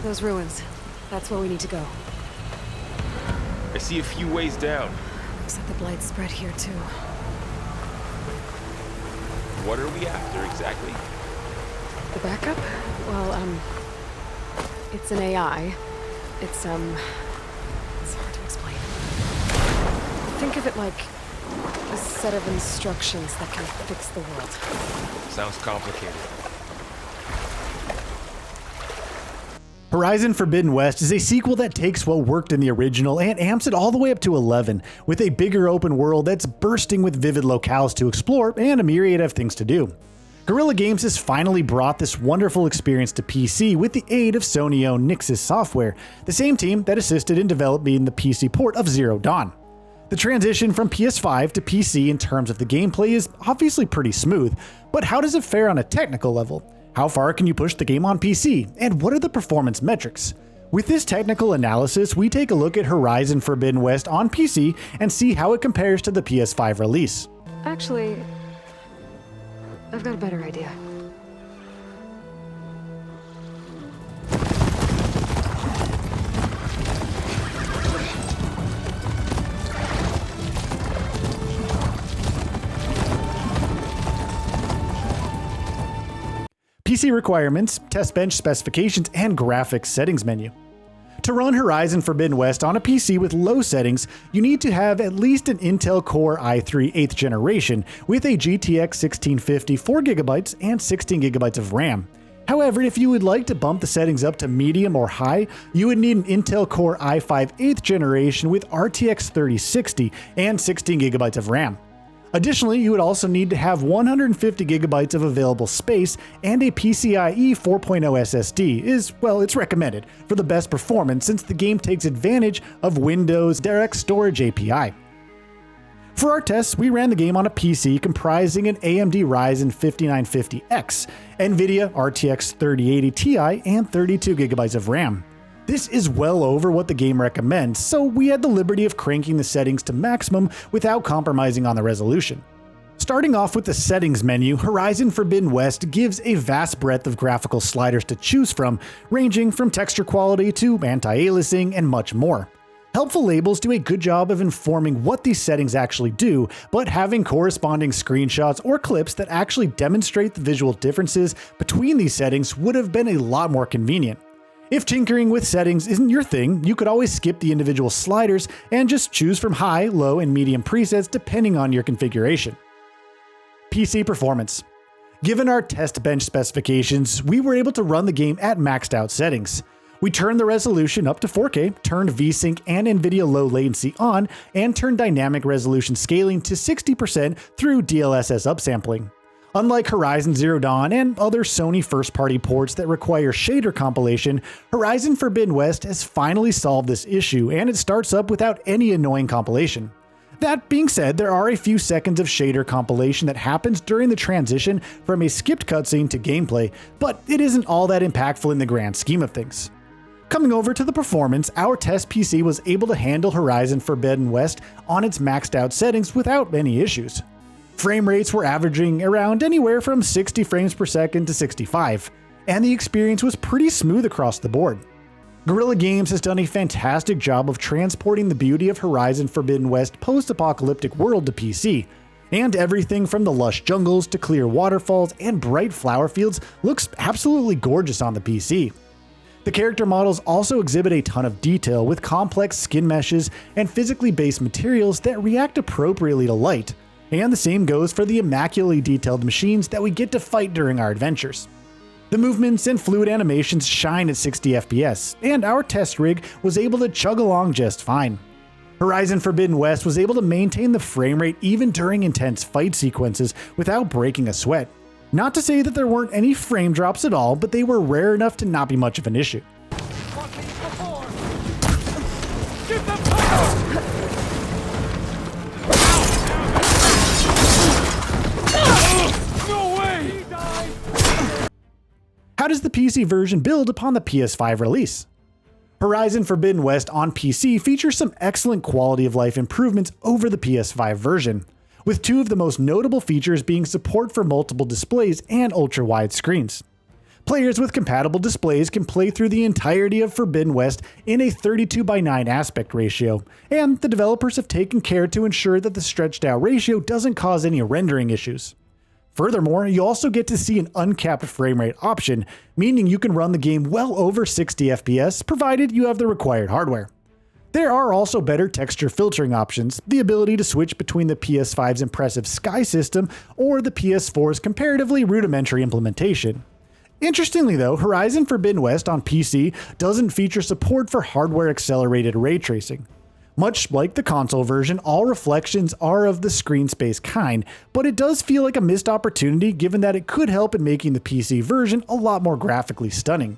Those ruins. That's where we need to go. I see a few ways down. Looks like the blight spread here too. What are we after exactly? The backup? Well, it's an AI. It's hard to explain. Think of it like a set of instructions that can fix the world. Sounds complicated. Horizon Forbidden West is a sequel that takes what worked in the original and amps it all the way up to 11, with a bigger open world that's bursting with vivid locales to explore and a myriad of things to do. Guerrilla Games has finally brought this wonderful experience to PC with the aid of Sony-owned Nixxes software, the same team that assisted in developing the PC port of Zero Dawn. The transition from PS5 to PC in terms of the gameplay is obviously pretty smooth, but how does it fare on a technical level? How far can you push the game on PC, and what are the performance metrics? With this technical analysis, we take a look at Horizon Forbidden West on PC and see how it compares to the PS5 release. Actually, I've got a better idea. PC requirements, test bench specifications, and graphics settings menu. To run Horizon Forbidden West on a PC with low settings, you need to have at least an Intel Core i3 8th generation with a GTX 1650 4GB and 16GB of RAM. However, if you would like to bump the settings up to medium or high, you would need an Intel Core i5 8th generation with RTX 3060 and 16GB of RAM. Additionally, you would also need to have 150 gigabytes of available space, and a PCIe 4.0 SSD it's recommended for the best performance since the game takes advantage of Windows DirectStorage API. For our tests, we ran the game on a PC comprising an AMD Ryzen 5950X, NVIDIA RTX 3080 Ti, and 32 gigabytes of RAM. This is well over what the game recommends, so we had the liberty of cranking the settings to maximum without compromising on the resolution. Starting off with the settings menu, Horizon Forbidden West gives a vast breadth of graphical sliders to choose from, ranging from texture quality to anti-aliasing and much more. Helpful labels do a good job of informing what these settings actually do, but having corresponding screenshots or clips that actually demonstrate the visual differences between these settings would have been a lot more convenient. If tinkering with settings isn't your thing, you could always skip the individual sliders and just choose from high, low, and medium presets depending on your configuration. PC performance. Given our test bench specifications, we were able to run the game at maxed out settings. We turned the resolution up to 4K, turned VSync and NVIDIA low latency on, and turned dynamic resolution scaling to 60% through DLSS upsampling. Unlike Horizon Zero Dawn and other Sony first-party ports that require shader compilation, Horizon Forbidden West has finally solved this issue, and it starts up without any annoying compilation. That being said, there are a few seconds of shader compilation that happens during the transition from a skipped cutscene to gameplay, but it isn't all that impactful in the grand scheme of things. Coming over to the performance, our test PC was able to handle Horizon Forbidden West on its maxed out settings without any issues. Frame rates were averaging around anywhere from 60 frames per second to 65, and the experience was pretty smooth across the board. Guerrilla Games has done a fantastic job of transporting the beauty of Horizon Forbidden West post-apocalyptic world to PC, and everything from the lush jungles to clear waterfalls and bright flower fields looks absolutely gorgeous on the PC. The character models also exhibit a ton of detail with complex skin meshes and physically based materials that react appropriately to light. And the same goes for the immaculately detailed machines that we get to fight during our adventures. The movements and fluid animations shine at 60 FPS, and our test rig was able to chug along just fine. Horizon Forbidden West was able to maintain the frame rate even during intense fight sequences without breaking a sweat. Not to say that there weren't any frame drops at all, but they were rare enough to not be much of an issue. Give them cover! No way! How does the PC version build upon the PS5 release? Horizon Forbidden West on PC features some excellent quality of life improvements over the PS5 version, with two of the most notable features being support for multiple displays and ultra-wide screens. Players with compatible displays can play through the entirety of Forbidden West in a 32:9 aspect ratio, and the developers have taken care to ensure that the stretched out ratio doesn't cause any rendering issues. Furthermore, you also get to see an uncapped frame rate option, meaning you can run the game well over 60 FPS provided you have the required hardware. There are also better texture filtering options, the ability to switch between the PS5's impressive sky system or the PS4's comparatively rudimentary implementation. Interestingly though, Horizon Forbidden West on PC doesn't feature support for hardware-accelerated ray tracing. Much like the console version, all reflections are of the screen space kind, but it does feel like a missed opportunity given that it could help in making the PC version a lot more graphically stunning.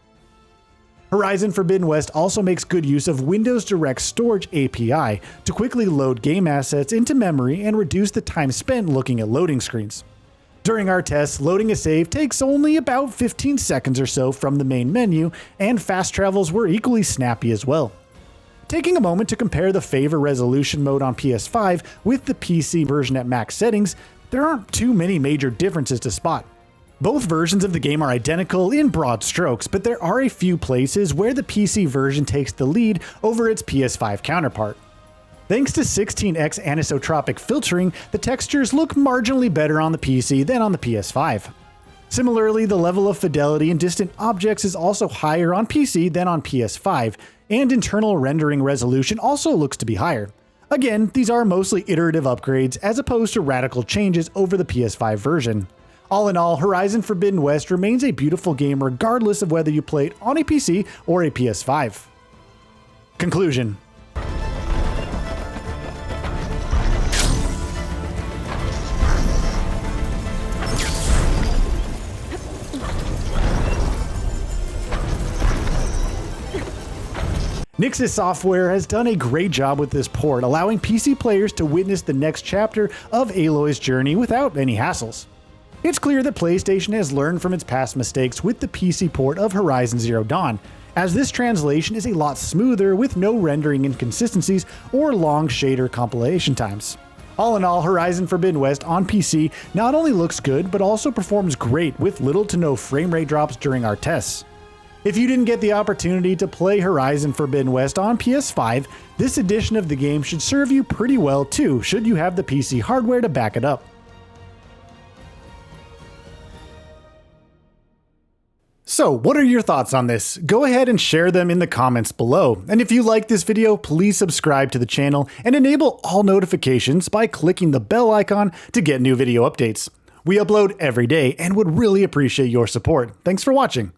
Horizon Forbidden West also makes good use of Windows DirectStorage API to quickly load game assets into memory and reduce the time spent looking at loading screens. During our tests, loading a save takes only about 15 seconds or so from the main menu, and fast travels were equally snappy as well. Taking a moment to compare the Favour resolution mode on PS5 with the PC version at max settings, there aren't too many major differences to spot. Both versions of the game are identical in broad strokes, but there are a few places where the PC version takes the lead over its PS5 counterpart. Thanks to 16x anisotropic filtering, the textures look marginally better on the PC than on the PS5. Similarly, the level of fidelity in distant objects is also higher on PC than on PS5, and internal rendering resolution also looks to be higher. Again, these are mostly iterative upgrades as opposed to radical changes over the PS5 version. All in all, Horizon Forbidden West remains a beautiful game regardless of whether you play it on a PC or a PS5. Conclusion. Nixxes Software has done a great job with this port, allowing PC players to witness the next chapter of Aloy's journey without any hassles. It's clear that PlayStation has learned from its past mistakes with the PC port of Horizon Zero Dawn, as this translation is a lot smoother with no rendering inconsistencies or long shader compilation times. All in all, Horizon Forbidden West on PC not only looks good, but also performs great with little to no frame rate drops during our tests. If you didn't get the opportunity to play Horizon Forbidden West on PS5, this edition of the game should serve you pretty well too, should you have the PC hardware to back it up. So, what are your thoughts on this? Go ahead and share them in the comments below. And if you like this video, please subscribe to the channel and enable all notifications by clicking the bell icon to get new video updates. We upload every day and would really appreciate your support. Thanks for watching.